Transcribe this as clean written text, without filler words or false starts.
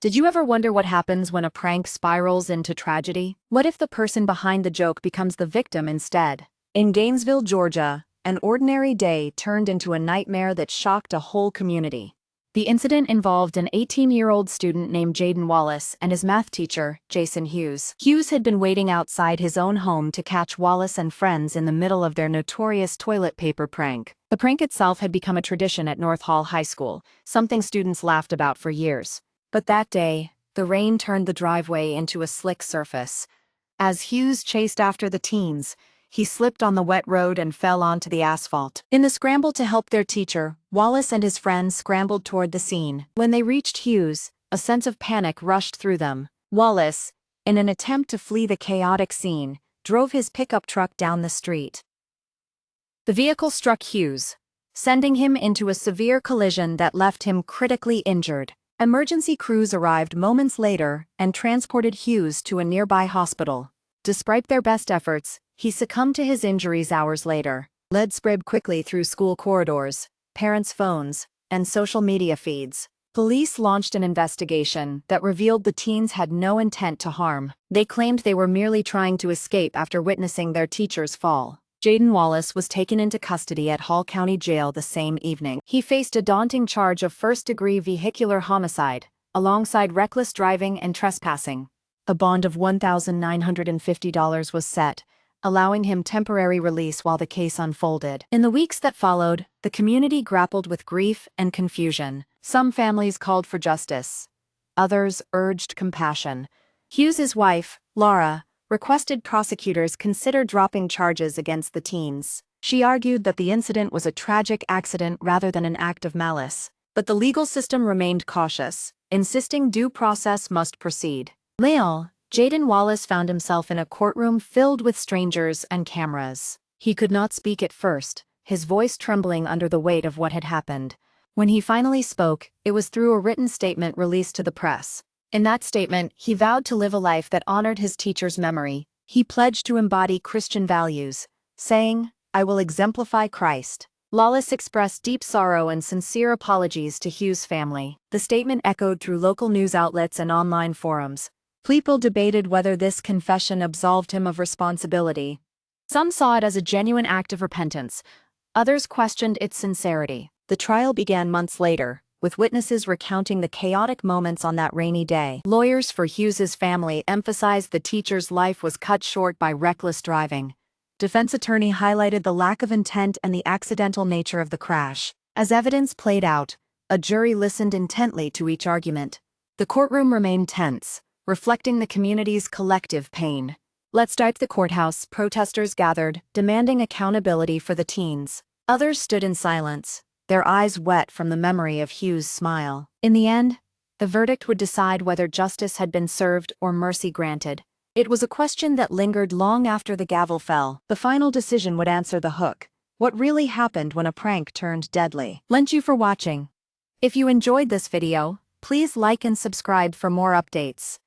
Did you ever wonder what happens when a prank spirals into tragedy? What if the person behind the joke becomes the victim instead? In Gainesville, Georgia, an ordinary day turned into a nightmare that shocked a whole community. The incident involved an 18-year-old student named Jayden Wallace and his math teacher, Jason Hughes. Hughes had been waiting outside his own home to catch Wallace and friends in the middle of their notorious toilet paper prank. The prank itself had become a tradition at North Hall High School, something students laughed about for years. But that day, the rain turned the driveway into a slick surface. As Hughes chased after the teens, he slipped on the wet road and fell onto the asphalt. In the scramble to help their teacher, Wallace and his friends scrambled toward the scene. When they reached Hughes, a sense of panic rushed through them. Wallace, in an attempt to flee the chaotic scene, drove his pickup truck down the street. The vehicle struck Hughes, sending him into a severe collision that left him critically injured. Emergency crews arrived moments later and transported Hughes to a nearby hospital. Despite their best efforts, he succumbed to his injuries hours later. Lead spread quickly through school corridors, parents' phones, and social media feeds. Police launched an investigation that revealed the teens had no intent to harm. They claimed they were merely trying to escape after witnessing their teacher's fall. Jayden Wallace was taken into custody at Hall County Jail the same evening. He faced a daunting charge of first-degree vehicular homicide, alongside reckless driving and trespassing. A bond of $1,950 was set, allowing him temporary release while the case unfolded. In the weeks that followed, the community grappled with grief and confusion. Some families called for justice. Others urged compassion. Hughes's wife, Laura, requested prosecutors consider dropping charges against the teens. She argued that the incident was a tragic accident rather than an act of malice. But the legal system remained cautious, insisting due process must proceed. Meanwhile, Jayden Wallace found himself in a courtroom filled with strangers and cameras. He could not speak at first, his voice trembling under the weight of what had happened. When he finally spoke, it was through a written statement released to the press. In that statement, he vowed to live a life that honored his teacher's memory. He pledged to embody Christian values, saying, "I will exemplify Christ." Wallace expressed deep sorrow and sincere apologies to Hughes' family. The statement echoed through local news outlets and online forums. People debated whether this confession absolved him of responsibility. Some saw it as a genuine act of repentance. Others questioned its sincerity. The trial began months later, with witnesses recounting the chaotic moments on that rainy day. Lawyers for Hughes's family emphasized the teacher's life was cut short by reckless driving. Defense attorney highlighted the lack of intent and the accidental nature of the crash. As evidence played out, a jury listened intently to each argument. The courtroom remained tense, reflecting the community's collective pain. Outside the courthouse, protesters gathered, demanding accountability for the teens. Others stood in silence, their eyes wet from the memory of Hughes' smile. In the end, the verdict would decide whether justice had been served or mercy granted. It was a question that lingered long after the gavel fell. The final decision would answer the hook. What really happened when a prank turned deadly? Thank you for watching. If you enjoyed this video, please like and subscribe for more updates.